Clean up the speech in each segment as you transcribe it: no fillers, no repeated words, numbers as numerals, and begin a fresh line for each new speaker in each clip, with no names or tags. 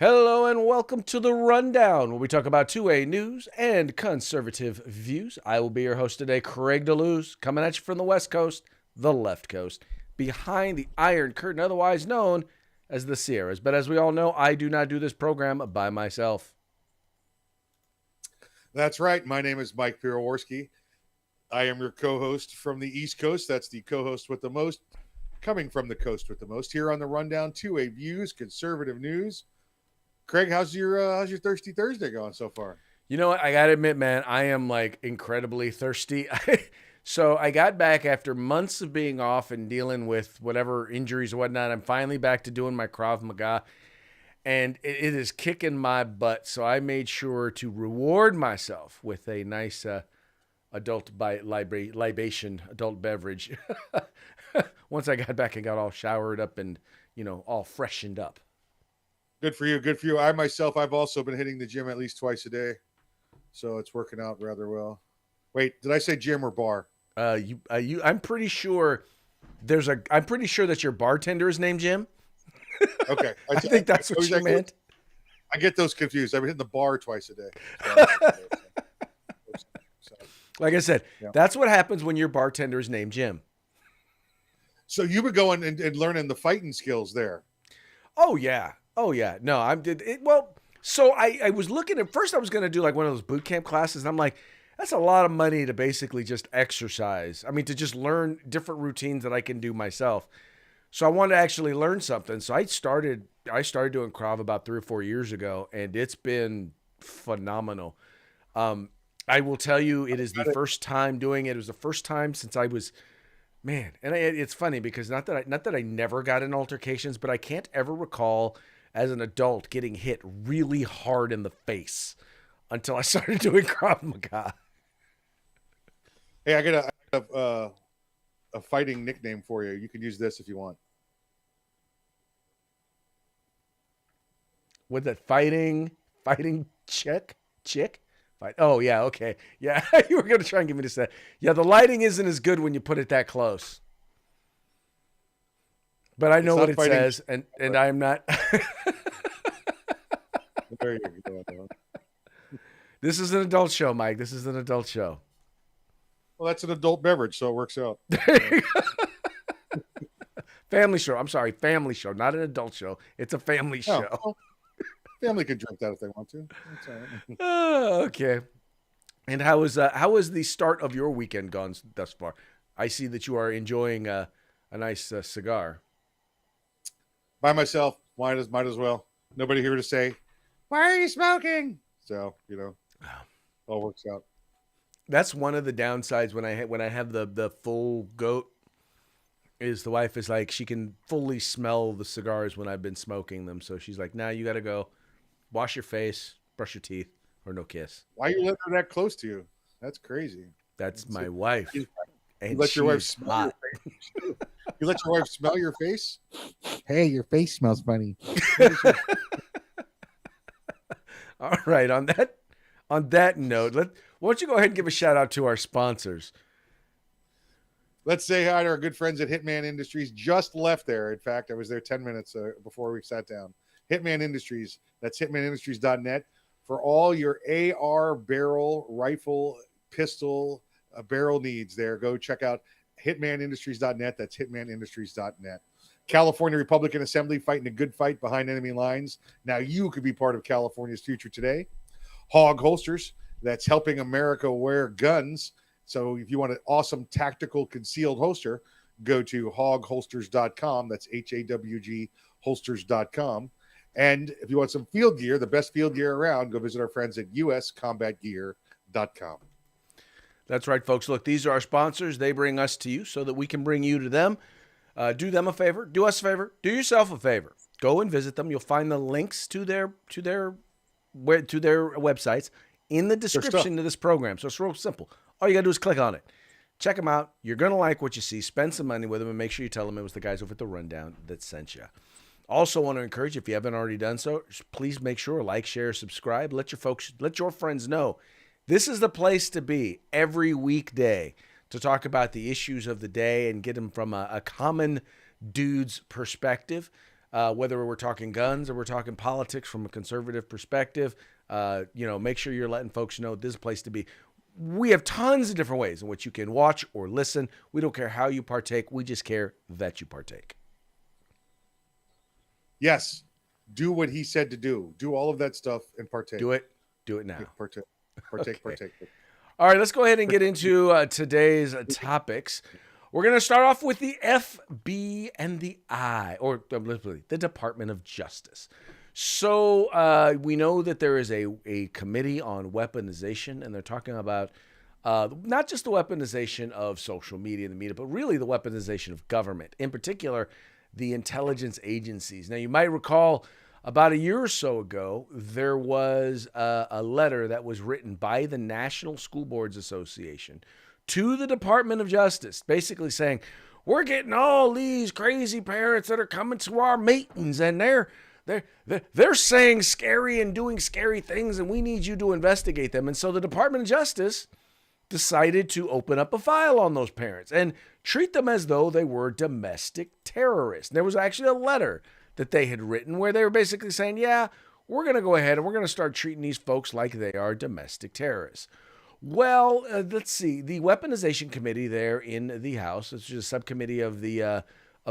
Hello and welcome to the Rundown, where we talk about 2A news and conservative views. I will be your host today, Craig DeLuz, coming at you from the West Coast, the left coast, behind the Iron Curtain, otherwise known as the Sierras. But as we all know, I do not do this program by myself.
That's right. My name is Mike Piroworski. I am your co-host from the East Coast. That's the co-host with the most, coming from the coast with the most. Here on the Rundown, 2A views, conservative news. Craig, how's your Thirsty Thursday going so far?
You know what? I got to admit, man, I am like incredibly thirsty. So I got back after months of being off and dealing with whatever injuries or whatnot. I'm finally back to doing my Krav Maga, and it is kicking my butt. So I made sure to reward myself with a nice adult libation, adult beverage. Once I got back and got all showered up and, all freshened up.
Good for you. Good for you. I've also been hitting the gym at least twice a day, so it's working out rather well. Wait, did I say gym or bar?
I'm pretty sure I'm pretty sure that your bartender is named Jim.
Okay.
I think that's what you meant.
I get those confused. I've been hitting the bar twice a day.
Like I said, That's what happens when your bartender is named Jim.
So you've been going and learning the fighting skills there.
Oh yeah. No, so I was looking at first. I was going to do like one of those boot camp classes, and I'm like, that's a lot of money to basically just exercise. I mean, to just learn different routines that I can do myself. So I wanted to actually learn something. So I started doing Krav about 3 or 4 years ago, and it's been phenomenal. I will tell you, it is the first time doing it. It was the first time since I was, man. And it's funny because not that I never got in altercations, but I can't ever recall as an adult getting hit really hard in the face until I started doing Krav Maga.
Hey, I got a fighting nickname for you. You can use this if you want.
With that fighting chick? Fight. Oh yeah, okay. Yeah, you were gonna try and give me this. Yeah, the lighting isn't as good when you put it that close. But I know what it says, and I'm not.
There you go.
This is an adult show, Mike. This is an adult show.
Well, that's an adult beverage, so it works out.
Family show. I'm sorry, family show, not an adult show. It's a family show.
Well, family can drink that if they want to. That's all right.
Okay. And how was the start of your weekend gone thus far? I see that you are enjoying a nice cigar.
By myself, might as well. Nobody here to say, "Why are you smoking?" So all works out.
That's one of the downsides when I have the full goat. Is the wife is like, she can fully smell the cigars when I've been smoking them, so she's like, "Nah, you got to go wash your face, brush your teeth, or no kiss."
Why are you letting her that close to you? That's crazy.
That's my wife.
You let your wife smell your face. You let your wife smell your face? Hey, your face smells funny.
All right. On that note, why don't you go ahead and give a shout out to our sponsors?
Let's say hi to our good friends at Hitman Industries. Just left there. In fact, I was there 10 minutes before we sat down. Hitman Industries. That's hitmanindustries.net for all your AR barrel, rifle, pistol, barrel needs there. Go check out hitmanindustries.net. That's hitmanindustries.net. California Republican Assembly fighting a good fight behind enemy lines. Now you could be part of California's future today. Hog Holsters. That's helping America wear guns. So if you want an awesome tactical concealed holster, go to hogholsters.com. That's HAWG holsters.com. And if you want some field gear, the best field gear around, go visit our friends at uscombatgear.com.
That's right, folks. Look, these are our sponsors. They bring us to you so that we can bring you to them. Do them a favor. Do us a favor. Do yourself a favor. Go and visit them. You'll find the links to their websites in the description of this program. So it's real simple. All you got to do is click on it. Check them out. You're going to like what you see. Spend some money with them and make sure you tell them it was the guys over at the Rundown that sent you. Also want to encourage, if you haven't already done so, please make sure, like, share, subscribe. Let your friends know. This is the place to be every weekday to talk about the issues of the day and get them from a common dude's perspective. whether we're talking guns or we're talking politics from a conservative perspective. Make sure you're letting folks know this is a place to be. We have tons of different ways in which you can watch or listen. We don't care how you partake. We just care that you partake.
Yes. Do what he said to do. Do all of that stuff and partake.
Do it. Do it now.
Partake.
Okay.
Partake.
All right, let's go ahead and get into today's topics. We're going to start off with the FB and the I, or the Department of Justice. So we know that there is a committee on weaponization, and they're talking about not just the weaponization of social media and the media, but really the weaponization of government, in particular, the intelligence agencies. Now, you might recall about a year or so ago, there was a letter that was written by the National School Boards Association to the Department of Justice, basically saying, we're getting all these crazy parents that are coming to our meetings, and they're saying scary and doing scary things, and we need you to investigate them. And so the Department of Justice decided to open up a file on those parents and treat them as though they were domestic terrorists. And there was actually a letter that they had written where they were basically saying, yeah, we're going to go ahead and we're going to start treating these folks like they are domestic terrorists. Well, let's see. The Weaponization Committee there in the House, which is a subcommittee of the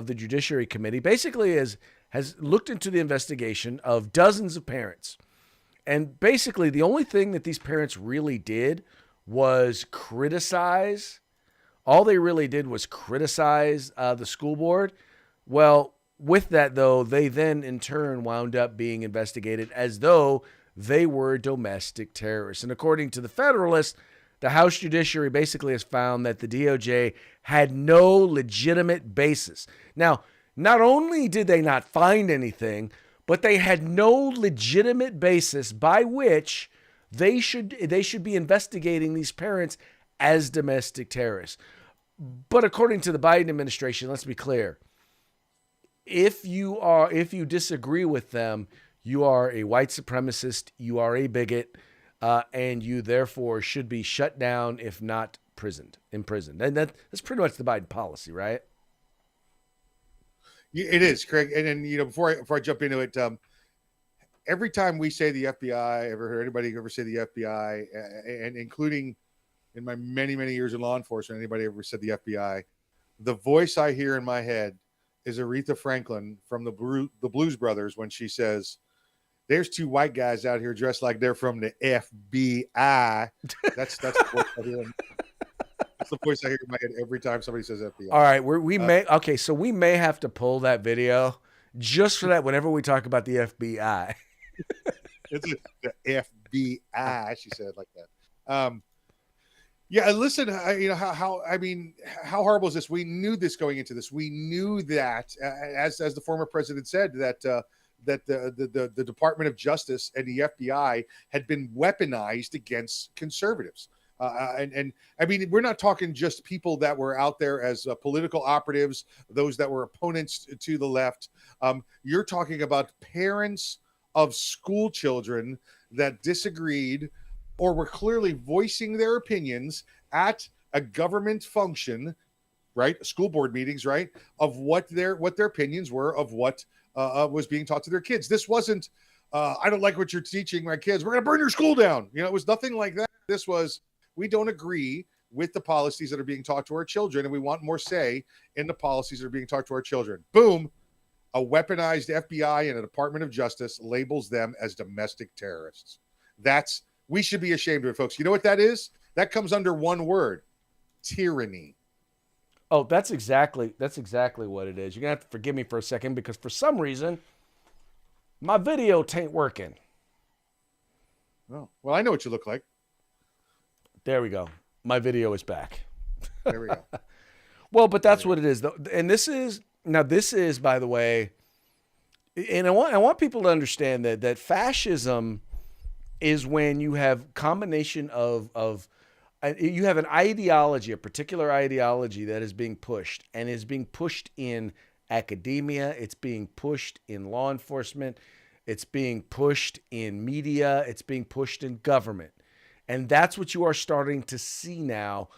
Judiciary Committee, basically has looked into the investigation of dozens of parents. And basically, the only thing that these parents really did was criticize. All they really did was criticize the school board. Well, with that, though, they then in turn wound up being investigated as though they were domestic terrorists. And according to the Federalist, the House Judiciary basically has found that the DOJ had no legitimate basis. Now, not only did they not find anything, but they had no legitimate basis by which they should be investigating these parents as domestic terrorists. But according to the Biden administration, let's be clear, if you disagree with them, you are a white supremacist, you are a bigot, and you therefore should be shut down, if not imprisoned. And that's pretty much the Biden policy, right?
It is, Craig. And then, before I jump into it, every time we say the FBI, ever heard anybody ever say the FBI, and including in my many, many years in law enforcement, anybody ever said the FBI, the voice I hear in my head is Aretha Franklin from the Blues Brothers when she says, there's two white guys out here dressed like they're from the FBI. That's the voice I hear. That's the voice I hear in my head every time somebody says FBI.
All right, so we may have to pull that video just for that whenever we talk about the FBI.
It's the FBI, she said it like that. Yeah, listen, how horrible is this? We knew this going into this. We knew that, as the former president said, that the Department of Justice and the FBI had been weaponized against conservatives. And I mean, we're not talking just people that were out there as political operatives, those that were opponents to the left. You're talking about parents of school children that disagreed or were clearly voicing their opinions at a government function, right? School board meetings, right? Of what their opinions were of what was being taught to their kids. This wasn't, I don't like what you're teaching my kids, we're going to burn your school down. It was nothing like that. This was, we don't agree with the policies that are being taught to our children, and we want more say in the policies that are being taught to our children. Boom. A weaponized FBI and a Department of Justice labels them as domestic terrorists. We should be ashamed of it, folks. You know what that is? That comes under one word: tyranny.
Oh, that's exactly what it is. You're going to have to forgive me for a second because for some reason, my video tain't working.
Oh, well, I know what you look like.
There we go. My video is back.
There we go.
Well, but that's what it is, though. And this is, by the way, and I want people to understand that fascism is when you have combination of you have an ideology, a particular ideology that is being pushed and is being pushed in academia. It's being pushed in law enforcement. It's being pushed in media. It's being pushed in government. And that's what you are starting to see now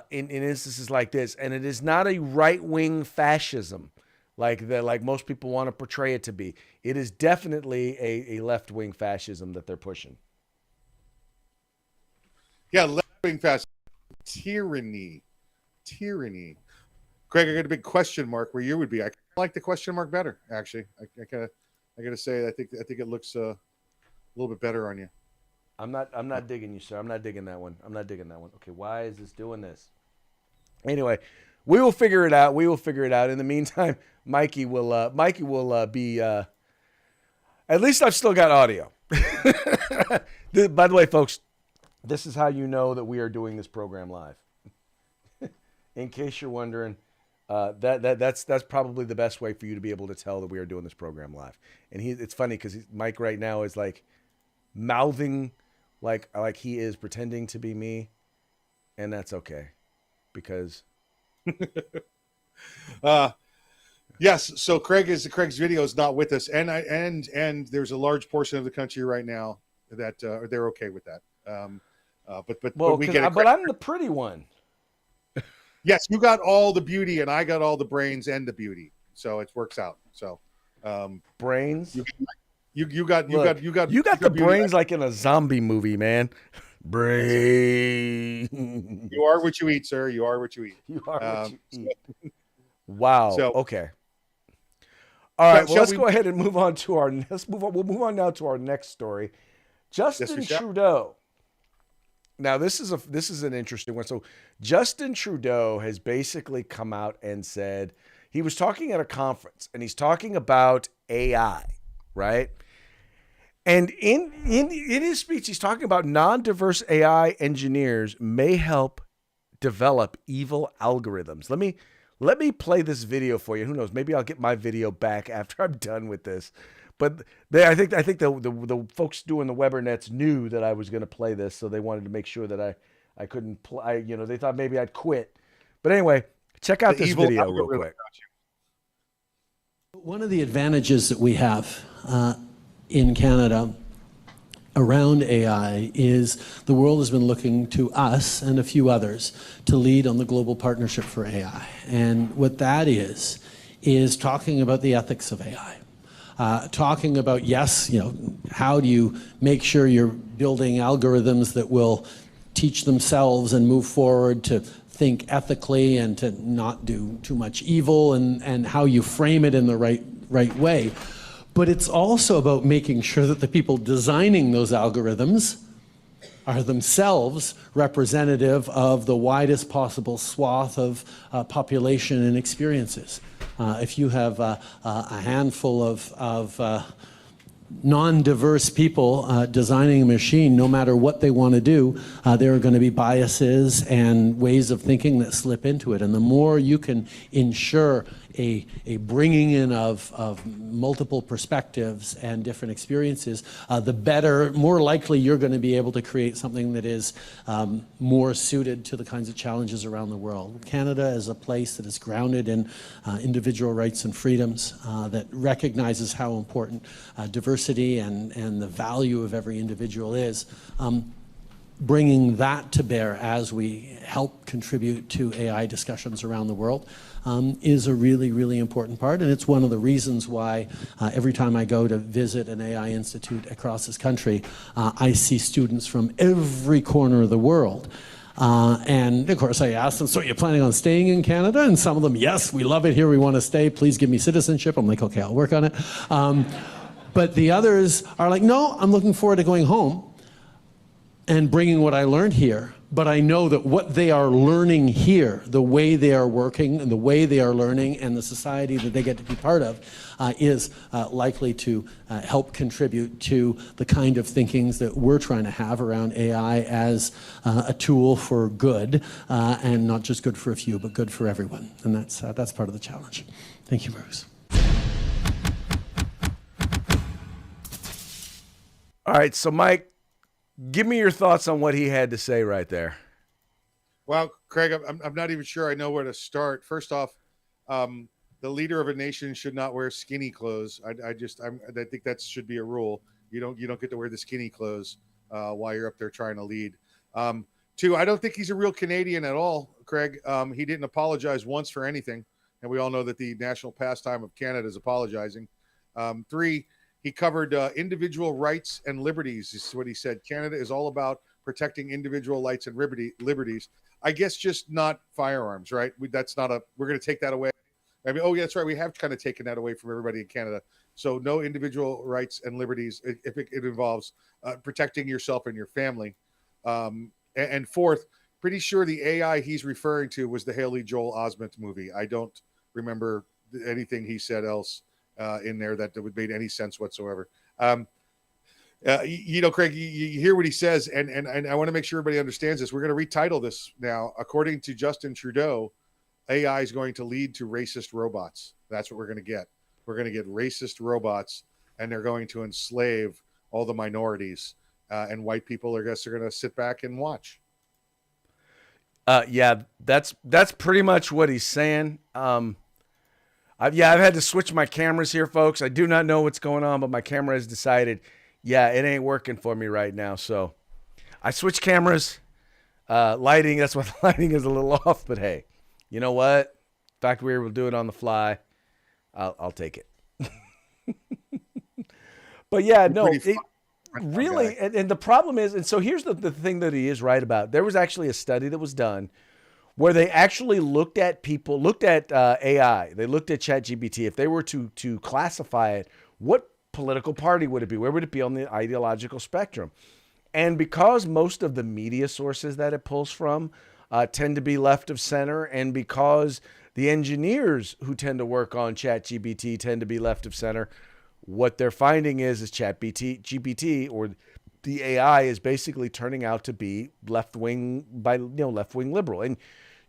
in instances like this. And it is not a right-wing fascism like most people want to portray it to be. It is definitely a left-wing fascism that they're pushing.
Yeah, left-wing fascism, tyranny. Craig, I got a big question mark where you would be. I like the question mark better, actually. I gotta say, I think it looks a little bit better on you.
I'm not digging you, sir. I'm not digging that one. I'm not digging that one. Okay, why is this doing this? Anyway, we will figure it out. We will figure it out. In the meantime, Mikey will be. At least I've still got audio. By the way, folks, this is how you know that we are doing this program live. In case you're wondering, that's probably the best way for you to be able to tell that we are doing this program live. And it's funny because Mike right now is like mouthing like he is pretending to be me, and that's okay because
yes, so Craig's video is not with us, and there's a large portion of the country right now that they're okay with that. But we get it.
But I'm the pretty one.
Yes, you got all the beauty, and I got all the brains and the beauty, so it works out. So
brains.
You got
the brains like in a zombie movie, man. Brain.
You are what you eat, sir. You are what you eat.
You are what you eat. Wow.
So,
okay. All right. Well, let's go ahead and move on to our. We'll move on now to our next story. Justin Trudeau. Now, this is an interesting one. So, Justin Trudeau has basically come out and said he was talking at a conference, and he's talking about AI, right? And in his speech, he's talking about non-diverse AI engineers may help develop evil algorithms. Let me play this video for you. Who knows? Maybe I'll get my video back after I'm done with this. But I think the folks doing the Webernets knew that I was going to play this, so they wanted to make sure that I couldn't play. They thought maybe I'd quit. But anyway, check out this video real quick.
One of the advantages that we have in Canada around AI is the world has been looking to us and a few others to lead on the global partnership for AI. And what that is talking about the ethics of AI. Talking about, how do you make sure you're building algorithms that will teach themselves and move forward to think ethically and to not do too much evil, and how you frame it in the right way. But it's also about making sure that the people designing those algorithms are themselves representative of the widest possible swath of population and experiences. If you have a handful of non-diverse people designing a machine, no matter what they want to do, there are going to be biases and ways of thinking that slip into it. And the more you can ensure a bringing in of multiple perspectives and different experiences, the better, more likely you're going to be able to create something that is more suited to the kinds of challenges around the world. Canada is a place that is grounded in individual rights and freedoms, that recognizes how important diversity and the value of every individual is. Bringing that to bear as we help contribute to AI discussions around the world is a really, really important part. And it's one of the reasons why every time I go to visit an AI institute across this country, I see students from every corner of the world. And of course I asked them, so are you planning on staying in Canada? And some of them, yes, we love it here, we want to stay, please give me citizenship. I'm like, okay, I'll work on it. But the others are like, no, I'm looking forward to going home and bringing what I learned here. But I know that what they are learning here, the way they are working and the way they are learning and the society that they get to be part of is likely to help contribute to the kind of thinkings that we're trying to have around AI as a tool for good, and not just good for a few, but good for everyone. And that's part of the challenge. Thank you, Bruce.
All right, so Mike, give me your thoughts on what he had to say right there.
Well, Craig, I'm not even sure I know where to start. First off, the leader of a nation should not wear skinny clothes. I think that should be a rule. You don't get to wear the skinny clothes while you're up there trying to lead. Two, I don't think he's a real Canadian at all, Craig. He didn't apologize once for anything. and we all know that the national pastime of Canada is apologizing. 3, he covered individual rights and liberties. This is what he said. Canada is all about protecting individual rights and liberties. I guess just not firearms, right? We're going to take that away. I mean, oh, yeah, that's right. We have kind of taken that away from everybody in Canada. So no individual rights and liberties if it involves protecting yourself and your family. And 4th, pretty sure the AI he's referring to was the Haley Joel Osment movie. I don't remember anything he said else in there that would make any sense whatsoever. Craig, you hear what he says, and I want to make sure everybody understands this. We're going to retitle this now. According to Justin Trudeau, AI is going to lead to racist robots. That's what we're going to get. We're going to get racist robots, and they're going to enslave all the minorities, and white people, I guess, are going to sit back and watch.
Yeah, that's pretty much what he's saying. I've had to switch my cameras here, folks. I do not know what's going on, but my camera has decided, it ain't working for me right now. So I switched cameras. Lighting, that's why the lighting is a little off. But hey, you know what? The fact we were able to do it on the fly, I'll take it. But yeah, no, really, and the problem is, and so here's the thing that he is right about. There was actually a study that was done where they actually looked at AI. They looked at ChatGPT. If they were to classify it, what political party would it be? Where would it be on the ideological spectrum? And because most of the media sources that it pulls from tend to be left of center, and because the engineers who tend to work on ChatGPT tend to be left of center, what they're finding is ChatGPT or the AI is basically turning out to be left-wing liberal. And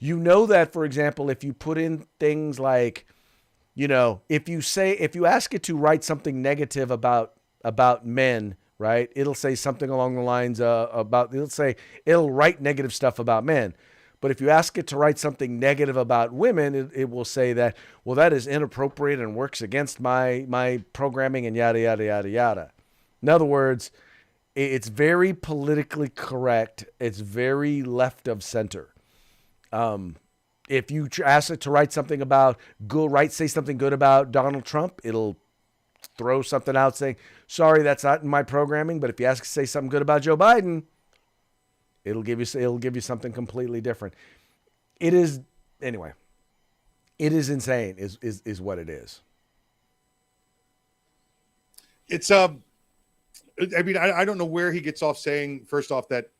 you know that, for example, if you put in things like, if you ask it to write something negative about men, right? It'll say something along the lines it'll write negative stuff about men. But if you ask it to write something negative about women, it will say that, well, that is inappropriate and works against my programming and yada, yada, yada, yada. In other words, it's very politically correct. It's very left of center. If you ask it to write something say something good about Donald Trump, it'll throw something out saying, sorry, that's not in my programming. But if you ask it to say something good about Joe Biden, it'll give you something completely different. It is insane is what it is.
It's I don't know where he gets off saying, first off, that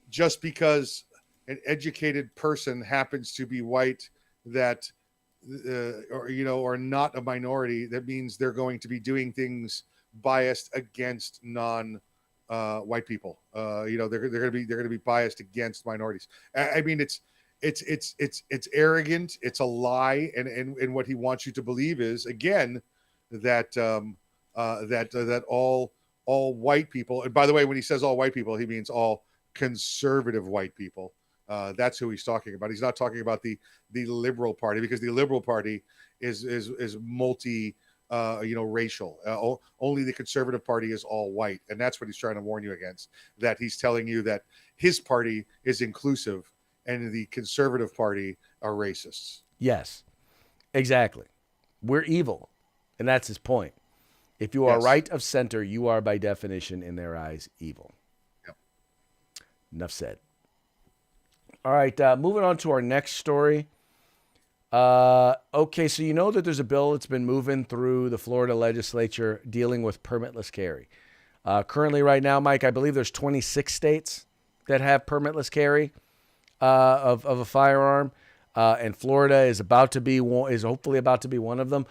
just because an educated person happens to be white, that or not a minority, that means they're going to be doing things biased against white people. They're going to be biased against minorities. I mean, it's arrogant. It's a lie, and what he wants you to believe is, again, that all white people. And by the way, when he says all white people, he means all conservative white people. That's who he's talking about. He's not talking about the Liberal Party, because the Liberal Party is multi racial. Only the Conservative Party is all white, and that's what he's trying to warn you against. That he's telling you that his party is inclusive, and the Conservative Party are racists.
Yes, exactly. We're evil, and that's his point. If you are right of center, you are by definition, in their eyes, evil.
Yep.
Enough said. All right, moving on to our next story. Okay, so you know that there's a bill that's been moving through the Florida legislature dealing with permitless carry. Currently, right now, Mike, I believe there's 26 states that have permitless carry of a firearm, and Florida is hopefully about to be one of them.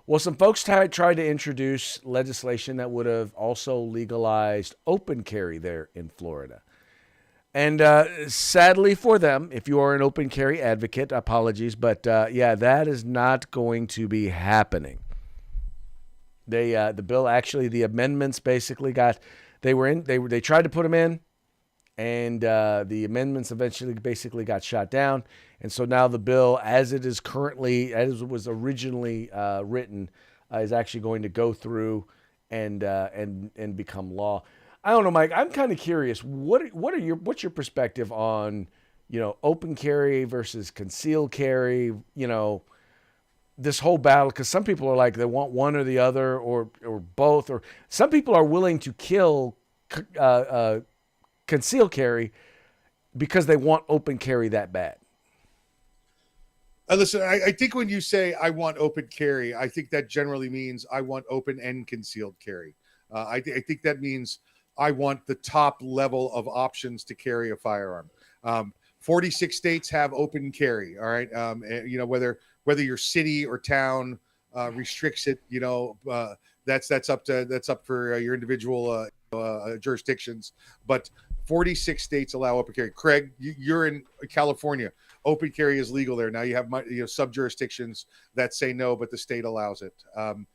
Well, some folks tried to introduce legislation that would have also legalized open carry there in Florida. And sadly for them, if you are an open carry advocate, apologies, but that is not going to be happening. The bill, actually, the amendments basically they tried to put them in, and the amendments eventually basically got shot down. And so now the bill, as it was originally written, is actually going to go through and become law. I don't know, Mike. I'm kind of curious. What's your perspective on open carry versus concealed carry, this whole battle, because some people are like they want one or the other or both, or some people are willing to kill concealed carry because they want open carry that bad.
Listen, I think when you say I want open carry, I think that generally means I want open and concealed carry. I think that means I want the top level of options to carry a firearm. 46 states have open carry. All right. Whether your city or town restricts it, that's up for your individual jurisdictions. But 46 states allow open carry. Craig, you're in California. Open carry is legal there. Now you have sub jurisdictions that say no, but the state allows it.
No,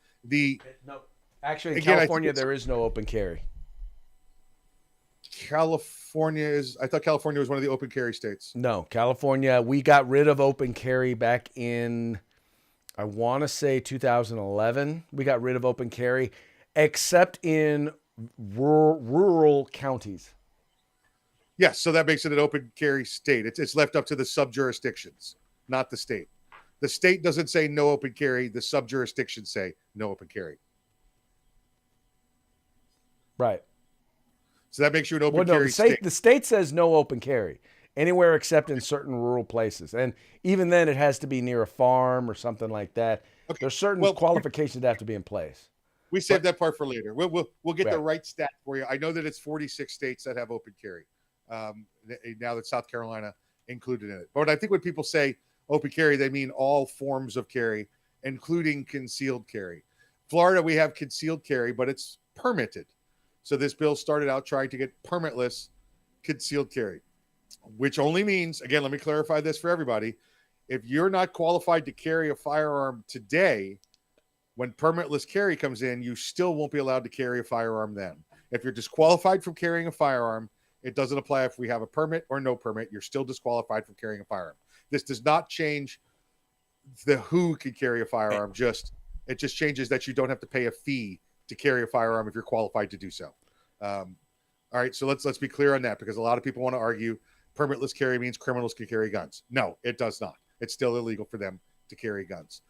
actually, in California, there is no open carry.
I thought California was one of the open carry states.
No, California, we got rid of open carry back in, I want to say 2011. We got rid of open carry, except in rural counties.
Yes, so that makes it an open carry state. It's left up to the sub-jurisdictions, not the state. The state doesn't say no open carry. The sub-jurisdictions say no open carry.
Right.
So that makes you an open carry state.
The state says no open carry anywhere except in certain rural places. And even then, it has to be near a farm or something like that. Okay. There's certain qualifications that have to be in place.
We saved that part for later. We'll get the right stat for you. I know that it's 46 states that have open carry. Now that South Carolina included in it. But I think when people say open carry, they mean all forms of carry, including concealed carry. Florida, we have concealed carry, but it's permitted. So this bill started out trying to get permitless concealed carry, which only means, again, let me clarify this for everybody. If you're not qualified to carry a firearm today, when permitless carry comes in, you still won't be allowed to carry a firearm then. If you're disqualified from carrying a firearm, it doesn't apply if we have a permit or no permit. You're still disqualified from carrying a firearm. This does not change the who can carry a firearm. It just changes that you don't have to pay a fee to carry a firearm if you're qualified to do so. All right, so let's be clear on that, because a lot of people want to argue permitless carry means criminals can carry guns. No, it does not. It's still illegal for them to carry guns.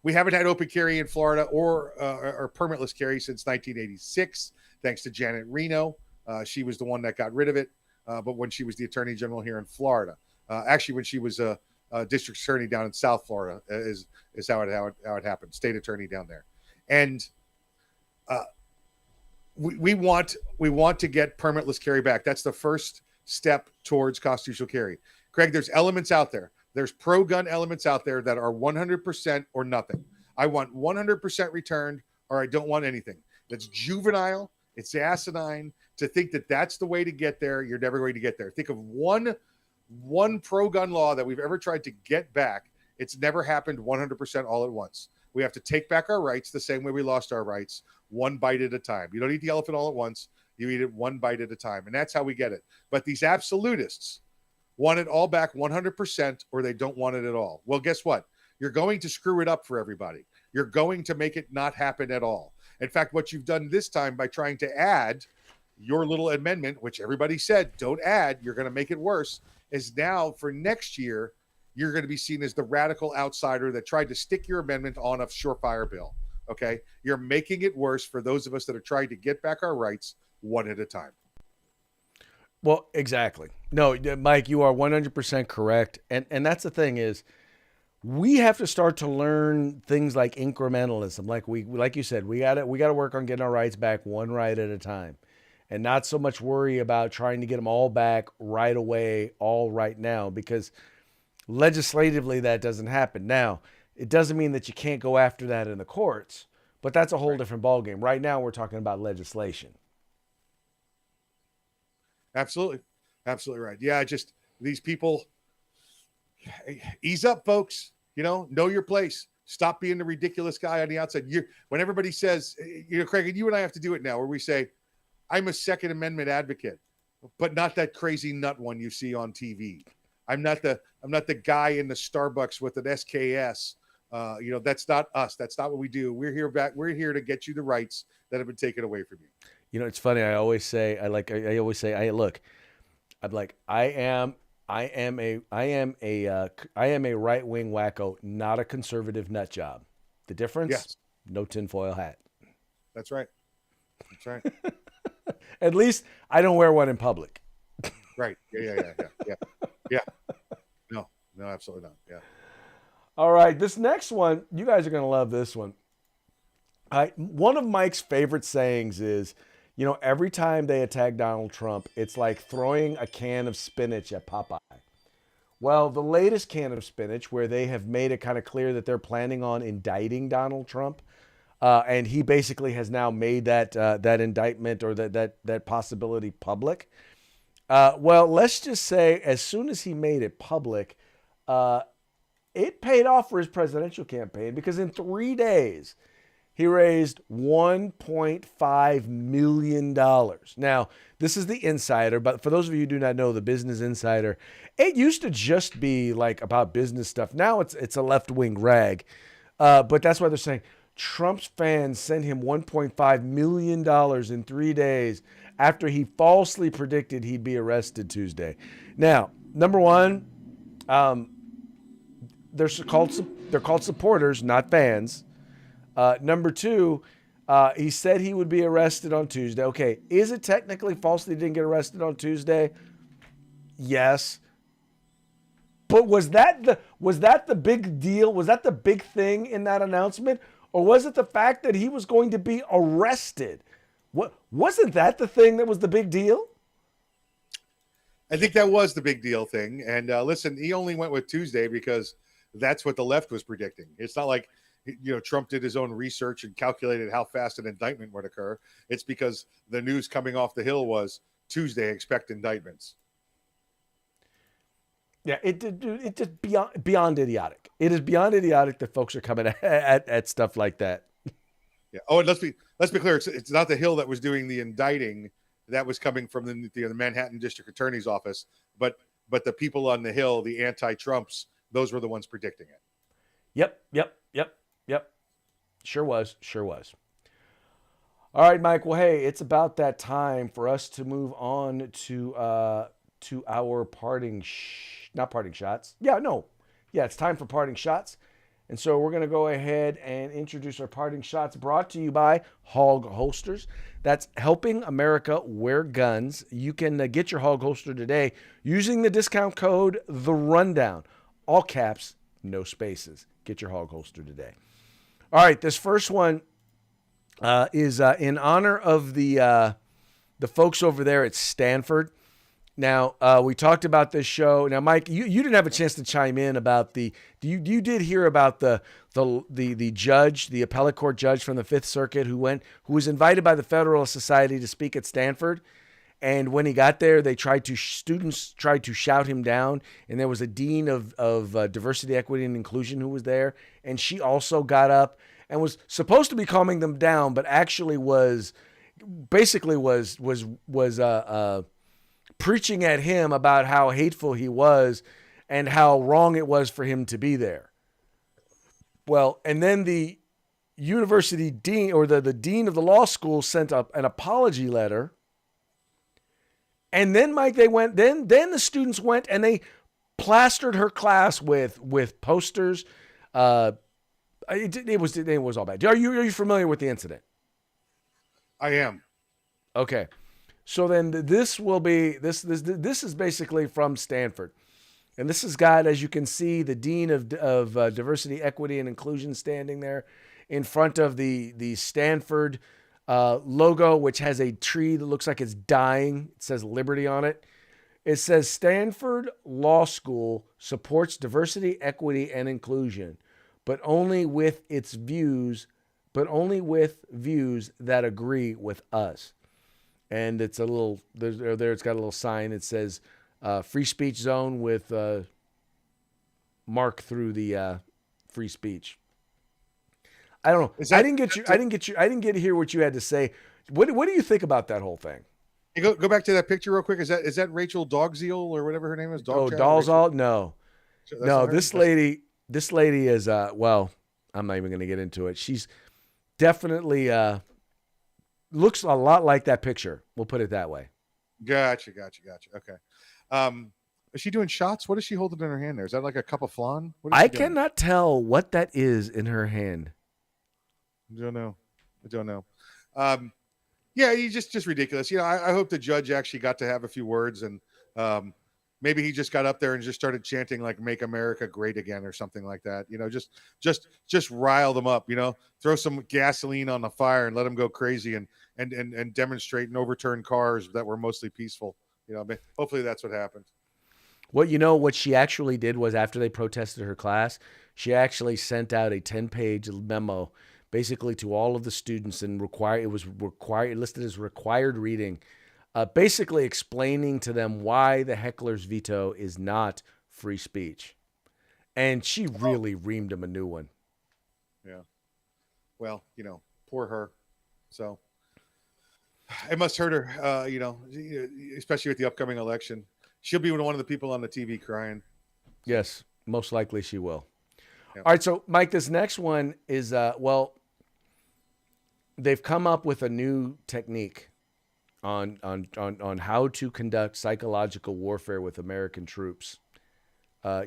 We haven't had open carry in Florida or permitless carry since 1986, thanks to Janet Reno. She was the one that got rid of it, but when she was the attorney general here in Florida, actually when she was a district attorney down in South Florida, is how it happened, state attorney down there, and we want to get permitless carry back. That's the first step towards constitutional carry. Craig, there's elements out there. There's pro-gun elements out there that are 100% or nothing. I want 100% returned, or I don't want anything. That's juvenile. It's asinine to think that that's the way to get there. You're never going to get there. Think of one pro-gun law that we've ever tried to get back. It's never happened 100% all at once. We have to take back our rights the same way we lost our rights, one bite at a time. You don't eat the elephant all at once. You eat it one bite at a time. And that's how we get it. But these absolutists want it all back 100%, or they don't want it at all. Well, guess what? You're going to screw it up for everybody. You're going to make it not happen at all. In fact, what you've done this time by trying to add your little amendment, which everybody said, don't add, you're going to make it worse, is now for next year, you're going to be seen as the radical outsider that tried to stick your amendment on a surefire bill. Okay? You're making it worse for those of us that are trying to get back our rights one at a time.
Well, exactly. No, Mike, you are 100% correct. And that's the thing is, we have to start to learn things like incrementalism. Like you said, we got to work on getting our rights back one right at a time, and not so much worry about trying to get them all back right away, all right now, because legislatively that doesn't happen. Now, it doesn't mean that you can't go after that in the courts, but that's a whole different ballgame. Right now, we're talking about legislation.
Absolutely. Absolutely right. Yeah, just these people, ease up, folks. Know your place. Stop being the ridiculous guy on the outside. When everybody says, Craig, and you and I have to do it now, where we say, I'm a Second Amendment advocate, but not that crazy nut one you see on TV. I'm not the guy in the Starbucks with an SKS. That's not us. That's not what we do. We're here to get you the rights that have been taken away from you. It's
funny. I always say, I am I am a right wing wacko, not a conservative nut job. The difference?
Yes,
No tinfoil hat.
that's right. That's right.
At least I don't wear one in public.
Right. Yeah. No, no, absolutely not. Yeah.
All right, this next one, you guys are going to love this one. One of Mike's favorite sayings is, every time they attack Donald Trump, it's like throwing a can of spinach at Popeye. Well, the latest can of spinach, where they have made it kind of clear that they're planning on indicting Donald Trump, and he basically has now made that indictment or that possibility public. Well, let's just say as soon as he made it public, it paid off for his presidential campaign because in 3 days, he raised $1.5 million. Now, this is the Insider, but for those of you who do not know the Business Insider, it used to just be like about business stuff. Now it's a left-wing rag. But that's why they're saying Trump's fans sent him $1.5 million in 3 days after he falsely predicted he'd be arrested Tuesday. Now, number one, they're called supporters, not fans. Number two, he said he would be arrested on Tuesday. Okay, is it technically false that he didn't get arrested on Tuesday? Yes. But was that the big deal? Was that the big thing in that announcement? Or was it the fact that he was going to be arrested? Wasn't that the thing that was the big deal?
I think that was the big deal thing. And listen, he only went with Tuesday because that's what the left was predicting. It's not like Trump did his own research and calculated how fast an indictment would occur. It's because the news coming off the Hill was Tuesday, expect indictments.
Yeah, it just beyond idiotic. It is beyond idiotic that folks are coming at stuff like that.
Yeah. Oh, and let's be clear. It's not the Hill that was doing the indicting. That was coming from the Manhattan District Attorney's office. But the people on the Hill, the anti-Trumps, those were the ones predicting it.
Yep. Sure was. All right, Mike. Well, hey, it's about that time for us to move on to our not parting shots. Yeah, it's time for parting shots. And so we're going to go ahead and introduce our parting shots, brought to you by Hog Holsters. That's helping America wear guns. You can get your Hog Holster today using the discount code The Rundown. All caps, no spaces. Get your Hog Holster today. All right, this first one is in honor of the folks over there at Stanford. Now, we talked about this show. Now, Mike, you didn't have a chance to chime in about you did hear about the judge, the appellate court judge from the Fifth Circuit who was invited by the Federalist Society to speak at Stanford. And when he got there, students tried to shout him down. And there was a dean of diversity, equity, and inclusion who was there. And she also got up and was supposed to be calming them down, but actually was preaching at him about how hateful he was and how wrong it was for him to be there. Well, and then the university dean or the dean of the law school sent up an apology letter. And then, Mike, then the students went and they plastered her class with posters. It was all bad. Are you familiar with the incident?
I am.
Okay. So then this is basically from Stanford. And this has got, as you can see, the dean of diversity, equity, and inclusion standing there in front of the Stanford logo, which has a tree that looks like it's dying. It says Liberty on it. It says Stanford Law School supports diversity, equity, and inclusion, but only with views that agree with us. And it's a little there. It's got a little sign that says "Free Speech Zone" with mark through the free speech. I don't know. I didn't get to hear what you had to say. What do you think about that whole thing?
Hey, go back to that picture real quick. Is that Rachel Dogzeal or whatever her name is?
Dolezal? No. This lady is well, I'm not even going to get into it. She's definitely looks a lot like that picture. We'll put it that way.
Gotcha. Okay. Is she doing shots? What is she holding in her hand there? Is that like a cup of flan? What is
I
she doing?
cannot tell what that is in her hand.
I don't know. I don't know. Yeah, he just ridiculous. I hope the judge actually got to have a few words, and maybe he just got up there and just started chanting like "Make America Great Again" or something like that. Just rile them up. Throw some gasoline on the fire and let them go crazy and demonstrate and overturn cars that were mostly peaceful. Hopefully that's what happened.
What she actually did was, after they protested her class, she actually sent out a 10-page memo basically to all of the students, and it was listed as required reading, basically explaining to them why the heckler's veto is not free speech. And she really reamed him a new one.
Yeah. Well, poor her. So it must hurt her, especially with the upcoming election. She'll be one of the people on the TV crying.
Yes, most likely she will.
Yeah.
All right, so Mike, this next one is, they've come up with a new technique on how to conduct psychological warfare with American troops.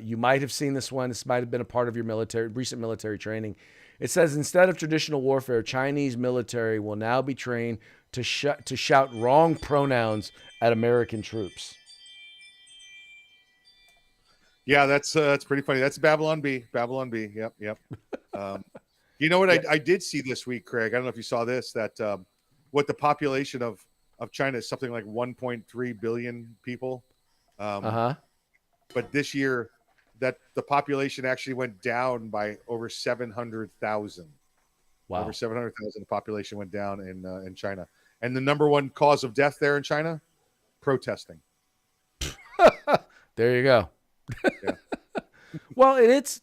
You might have seen this one. This might have been a part of your recent military training. It says, instead of traditional warfare, Chinese military will now be trained to shout wrong pronouns at American troops.
Yeah, that's pretty funny. That's Babylon B. Babylon B. Yep. You know what I did see this week, Craig? I don't know if you saw this, that what the population of China is something like 1.3 billion people. But this year, that the population actually went down by over 700,000.
Wow.
Over 700,000 the population went down in China. And the number one cause of death there in China? Protesting.
There you go.
Yeah.
Well, and it's,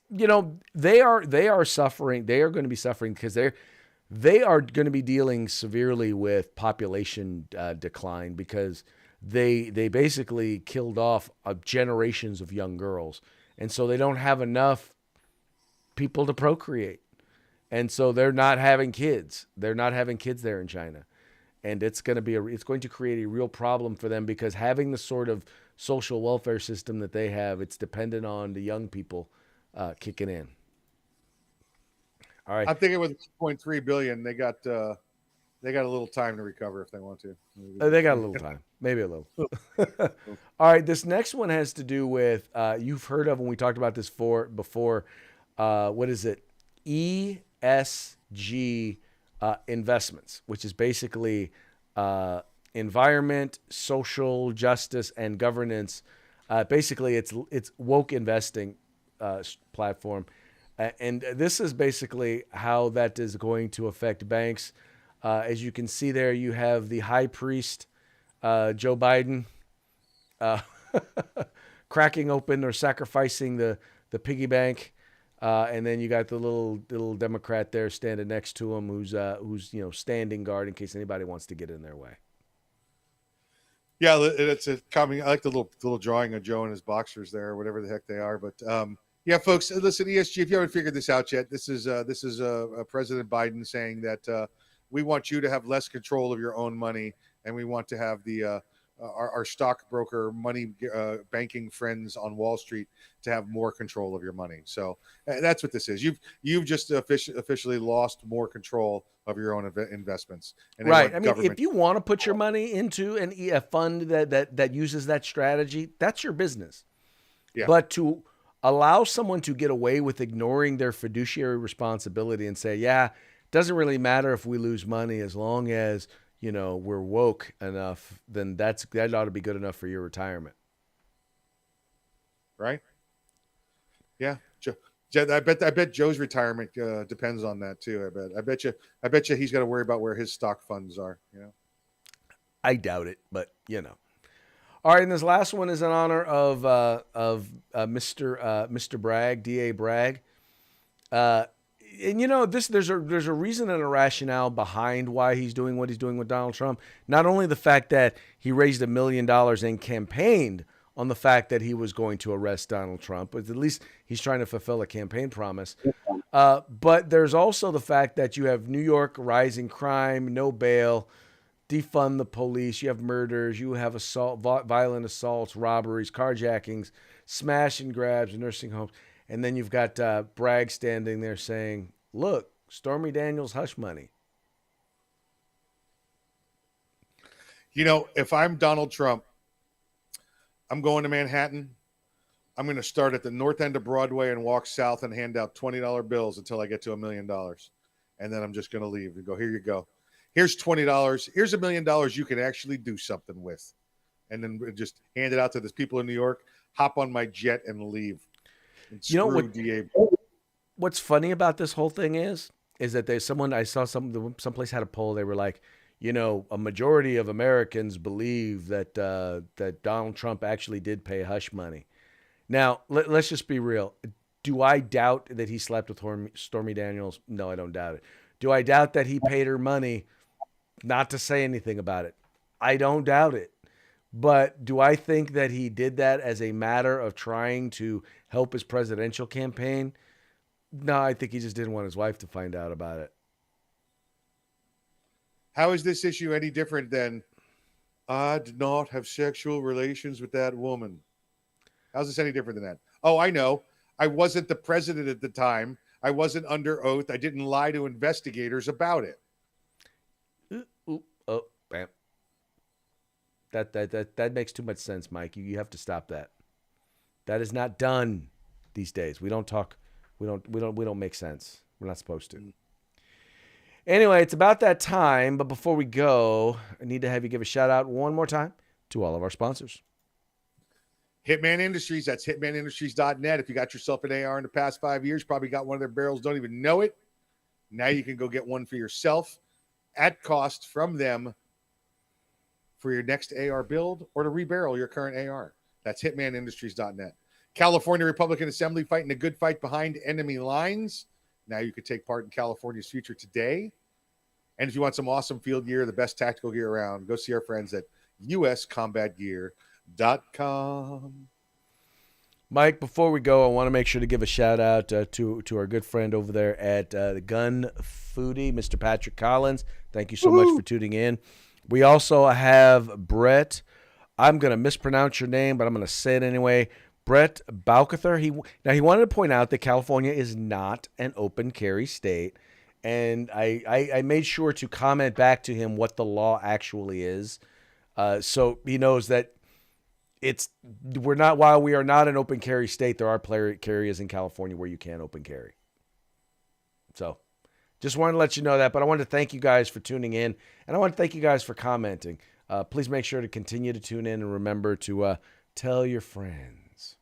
they are suffering. They are going to be suffering because they are going to be dealing severely with population decline, because they basically killed off generations of young girls. And so they don't have enough people to procreate. And so they're not having kids. They're not having kids there in China. And it's going to create a real problem for them, because having the sort of social welfare system that they have, it's dependent on the young people kicking in. All right.
I'm thinking with 0.3 billion, they got a little time to recover if they want to.
They got a little time, maybe a little. All right. This next one has to do with, you've heard of, when we talked about this before, what is it? ESG investments, which is basically environment, social justice, and governance. Basically, it's woke investing platform, and this is basically how that is going to affect banks. As you can see there, you have the high priest, Joe Biden, cracking open or sacrificing the piggy bank. And then you got the little Democrat there standing next to him, who's standing guard in case anybody wants to get in their way.
Yeah, it's a coming. I like the little drawing of Joe and his boxers there, or whatever the heck they are. But yeah, folks, listen, ESG. If you haven't figured this out yet, this is President Biden saying that we want you to have less control of your own money, and we want to have our stockbroker money banking friends on Wall Street to have more control of your money. So that's what this is. You've just officially lost more control of your own investments. And
right. I mean, if you want to put your money into a fund that uses that strategy, that's your business.
Yeah.
But to allow someone to get away with ignoring their fiduciary responsibility and say, yeah, it doesn't really matter if we lose money as long as we're woke enough, then that ought to be good enough for your retirement.
Right? Yeah. I bet Joe's retirement depends on that too. I bet you he's got to worry about where his stock funds are.
I doubt it, but All right, and this last one is in honor of Mr. Bragg, D.A. Bragg. And there's a reason and a rationale behind why he's doing what he's doing with Donald Trump. Not only the fact that he raised $1 million and campaigned on the fact that he was going to arrest Donald Trump, but at least he's trying to fulfill a campaign promise. But there's also the fact that you have New York rising crime, no bail, defund the police. You have murders. You have violent assaults, robberies, carjackings, smash and grabs in nursing homes. And then you've got Bragg standing there saying, look, Stormy Daniels hush money.
You know, if I'm Donald Trump, I'm going to Manhattan. I'm going to start at the north end of Broadway and walk south and hand out $20 bills until I get to $1 million. And then I'm just going to leave and go, here you go. Here's $20. Here's $1 million you can actually do something with. And then just hand it out to the people in New York, hop on my jet and leave. And
You know what?
DA.
What's funny about this whole thing is that there's someone I saw someplace had a poll. They were like, you know, a majority of Americans believe that that Donald Trump actually did pay hush money. Now, let's just be real. Do I doubt that he slept with Stormy Daniels? No, I don't doubt it. Do I doubt that he paid her money not to say anything about it? I don't doubt it. But do I think that he did that as a matter of trying to help his presidential campaign? No, I think he just didn't want his wife to find out about it.
How is this issue any different than I did not have sexual relations with that woman? How's this any different than that? Oh, I know. I wasn't the president at the time. I wasn't under oath. I didn't lie to investigators about it.
Oh, bam. That makes too much sense, Mike. You have to stop that. That is not done these days. We don't talk. We don't make sense. We're not supposed to. Anyway, it's about that time. But before we go, I need to have you give a shout out one more time to all of our sponsors.
Hitman Industries. That's hitmanindustries.net. If you got yourself an AR in the past 5 years, probably got one of their barrels, don't even know it. Now you can go get one for yourself at cost from them for your next AR build or to rebarrel your current AR. That's hitmanindustries.net. California Republican Assembly fighting a good fight behind enemy lines. Now you could take part in California's future today. And if you want some awesome field gear, the best tactical gear around, go see our friends at uscombatgear.com.
Mike, before we go, I want to make sure to give a shout out to our good friend over there at the Gun Foodie, Mr. Patrick Collins. Thank you so much for tuning in. We also have Brett. I'm going to mispronounce your name, but I'm going to say it anyway. Brett Balcather. He wanted to point out that California is not an open carry state. And I made sure to comment back to him what the law actually is. So he knows that while we are not an open carry state, there are carriers in California where you can open carry. So just wanted to let you know that, but I wanted to thank you guys for tuning in, and I want to thank you guys for commenting. Please make sure to continue to tune in and remember to tell your friends.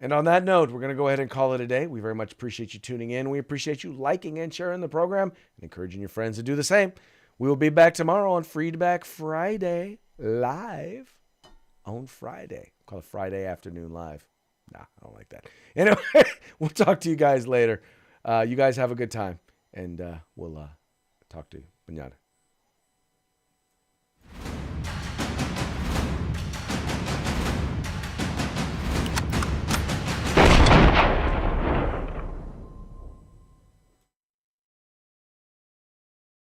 And on that note, we're going to go ahead and call it a day. We very much appreciate you tuning in. We appreciate you liking and sharing the program and encouraging your friends to do the same. We will be back tomorrow on Feedback Friday, live on Friday. Call it Friday Afternoon Live. Nah, I don't like that. Anyway, we'll talk to you guys later. You guys have a good time, and we'll talk to you mañana.